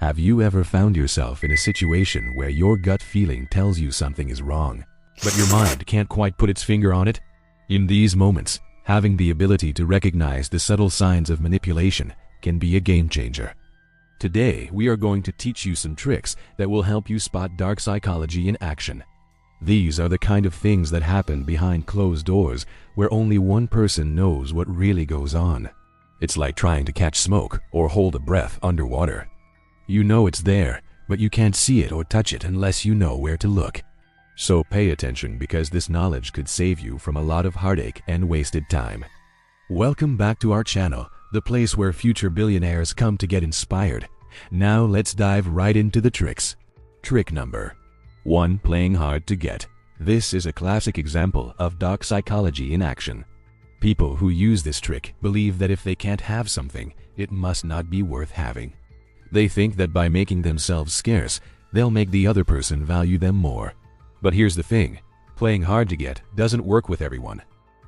Have you ever found yourself in a situation where your gut feeling tells you something is wrong, but your mind can't quite put its finger on it? In these moments, having the ability to recognize the subtle signs of manipulation can be a game changer. Today, we are going to teach you some tricks that will help you spot dark psychology in action. These are the kind of things that happen behind closed doors where only one person knows what really goes on. It's like trying to catch smoke or hold a breath underwater. You know it's there, but you can't see it or touch it unless you know where to look. So pay attention, because this knowledge could save you from a lot of heartache and wasted time. Welcome back to our channel, the place where future billionaires come to get inspired. Now let's dive right into the tricks. Trick number 1. Playing hard to get. This is a classic example of dark psychology in action. People who use this trick believe that if they can't have something, it must not be worth having. They think that by making themselves scarce, they'll make the other person value them more. But here's the thing, playing hard to get doesn't work with everyone.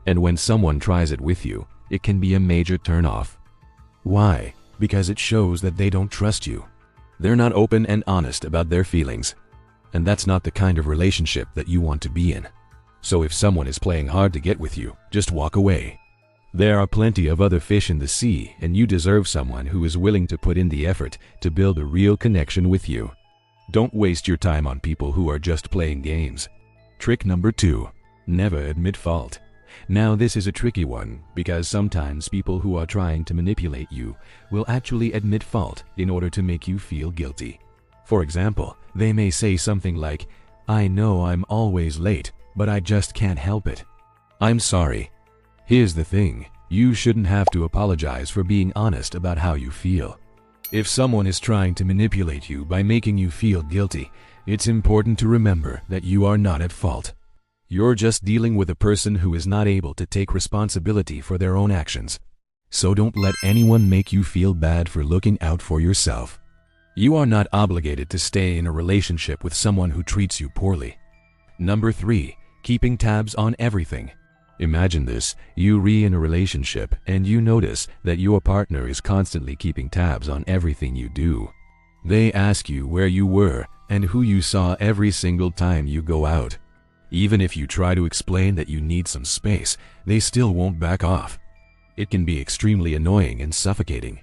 And when someone tries it with you, it can be a major turn-off. Why? Because it shows that they don't trust you. They're not open and honest about their feelings. And that's not the kind of relationship that you want to be in. So if someone is playing hard to get with you, just walk away. There are plenty of other fish in the sea, and you deserve someone who is willing to put in the effort to build a real connection with you. Don't waste your time on people who are just playing games. Trick number 2. Never admit fault. Now this is a tricky one, because sometimes people who are trying to manipulate you will actually admit fault in order to make you feel guilty. For example, they may say something like, "I know I'm always late, but I just can't help it. I'm sorry." Here's the thing, you shouldn't have to apologize for being honest about how you feel. If someone is trying to manipulate you by making you feel guilty, it's important to remember that you are not at fault. You're just dealing with a person who is not able to take responsibility for their own actions. So don't let anyone make you feel bad for looking out for yourself. You are not obligated to stay in a relationship with someone who treats you poorly. Number 3. Keeping tabs on everything. Imagine this, you're in a relationship and you notice that your partner is constantly keeping tabs on everything you do. They ask you where you were and who you saw every single time you go out. Even if you try to explain that you need some space, they still won't back off. It can be extremely annoying and suffocating.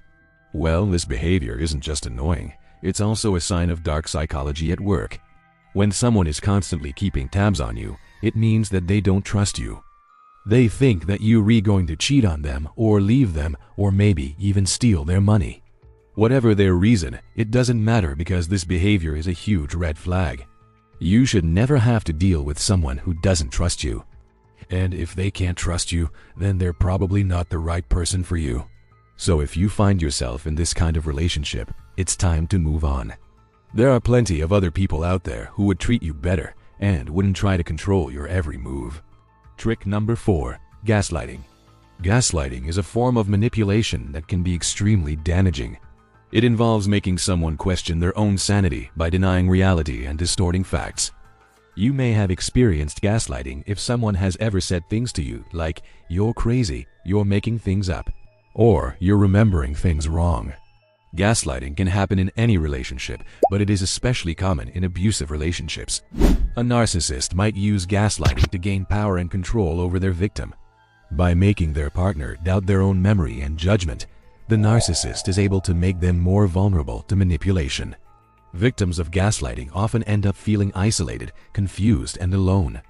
Well, this behavior isn't just annoying, it's also a sign of dark psychology at work. When someone is constantly keeping tabs on you, it means that they don't trust you. They think that you're going to cheat on them or leave them or maybe even steal their money. Whatever their reason, it doesn't matter, because this behavior is a huge red flag. You should never have to deal with someone who doesn't trust you. And if they can't trust you, then they're probably not the right person for you. So if you find yourself in this kind of relationship, it's time to move on. There are plenty of other people out there who would treat you better and wouldn't try to control your every move. Trick number 4. Gaslighting. Gaslighting is a form of manipulation that can be extremely damaging. It involves making someone question their own sanity by denying reality and distorting facts. You may have experienced gaslighting if someone has ever said things to you like, "You're crazy, you're making things up," or "You're remembering things wrong." Gaslighting can happen in any relationship, but it is especially common in abusive relationships. A narcissist might use gaslighting to gain power and control over their victim. By making their partner doubt their own memory and judgment, the narcissist is able to make them more vulnerable to manipulation. Victims of gaslighting often end up feeling isolated, confused, and alone.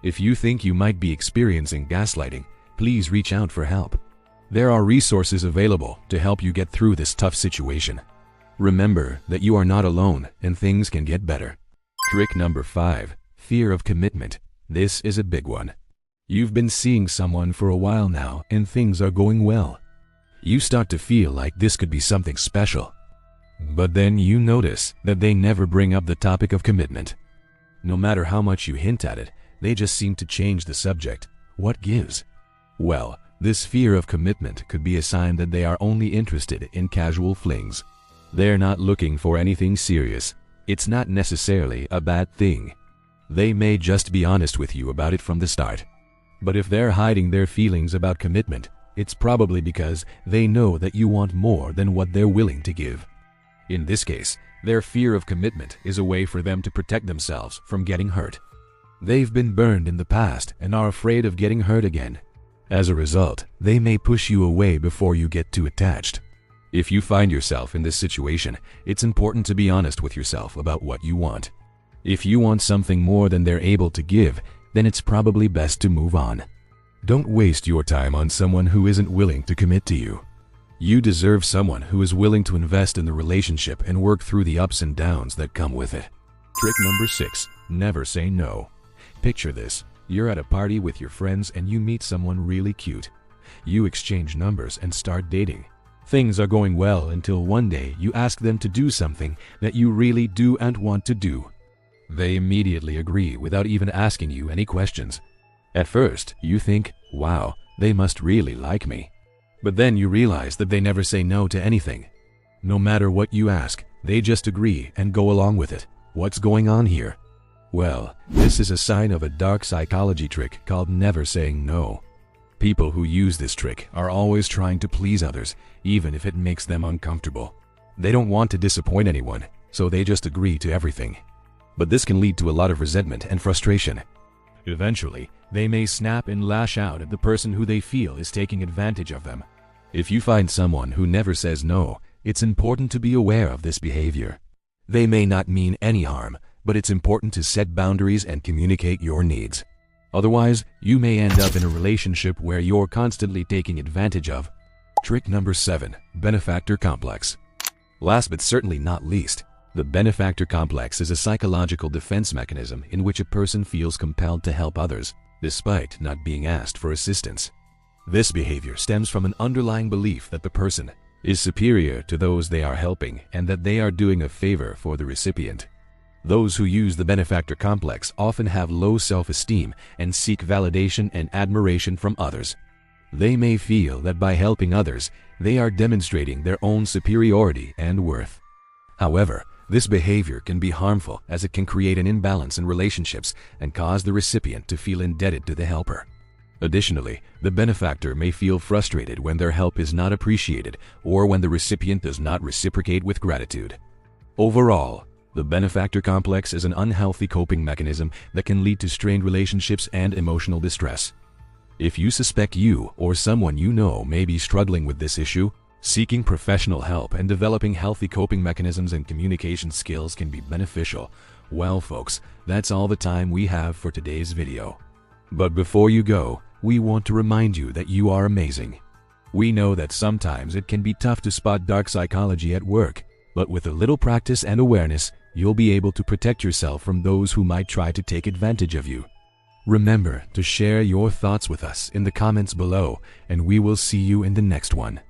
If you think you might be experiencing gaslighting, please reach out for help. There are resources available to help you get through this tough situation. Remember that you are not alone and things can get better. Trick number 5. Fear of commitment. This is a big one. You've been seeing someone for a while now and things are going well. You start to feel like this could be something special. But then you notice that they never bring up the topic of commitment. No matter how much you hint at it, they just seem to change the subject. What gives? Well, this fear of commitment could be a sign that they are only interested in casual flings. They're not looking for anything serious. It's not necessarily a bad thing. They may just be honest with you about it from the start. But if they're hiding their feelings about commitment, it's probably because they know that you want more than what they're willing to give. In this case, their fear of commitment is a way for them to protect themselves from getting hurt. They've been burned in the past and are afraid of getting hurt again. As a result, they may push you away before you get too attached. If you find yourself in this situation, it's important to be honest with yourself about what you want. If you want something more than they're able to give, then it's probably best to move on. Don't waste your time on someone who isn't willing to commit to you. You deserve someone who is willing to invest in the relationship and work through the ups and downs that come with it. Trick number 6. Never say no. Picture this. You're at a party with your friends and you meet someone really cute. You exchange numbers and start dating. Things are going well until one day you ask them to do something that you really do and want to do. They immediately agree without even asking you any questions. At first, you think, wow, they must really like me. But then you realize that they never say no to anything. No matter what you ask, they just agree and go along with it. What's going on here? Well, this is a sign of a dark psychology trick called never saying no. People who use this trick are always trying to please others, even if it makes them uncomfortable. They don't want to disappoint anyone, so they just agree to everything. But this can lead to a lot of resentment and frustration. Eventually, they may snap and lash out at the person who they feel is taking advantage of them. If you find someone who never says no, it's important to be aware of this behavior. They may not mean any harm, but it's important to set boundaries and communicate your needs. Otherwise, you may end up in a relationship where you're constantly taking advantage of. Trick number 7. Benefactor complex. Last but certainly not least, the benefactor complex is a psychological defense mechanism in which a person feels compelled to help others, despite not being asked for assistance. This behavior stems from an underlying belief that the person is superior to those they are helping and that they are doing a favor for the recipient. Those who use the benefactor complex often have low self-esteem and seek validation and admiration from others. They may feel that by helping others, they are demonstrating their own superiority and worth. However, this behavior can be harmful as it can create an imbalance in relationships and cause the recipient to feel indebted to the helper. Additionally, the benefactor may feel frustrated when their help is not appreciated or when the recipient does not reciprocate with gratitude. Overall, the benefactor complex is an unhealthy coping mechanism that can lead to strained relationships and emotional distress. If you suspect you or someone you know may be struggling with this issue, seeking professional help and developing healthy coping mechanisms and communication skills can be beneficial. Well, folks, that's all the time we have for today's video. But before you go, we want to remind you that you are amazing. We know that sometimes it can be tough to spot dark psychology at work, but with a little practice and awareness, you'll be able to protect yourself from those who might try to take advantage of you. Remember to share your thoughts with us in the comments below, and we will see you in the next one.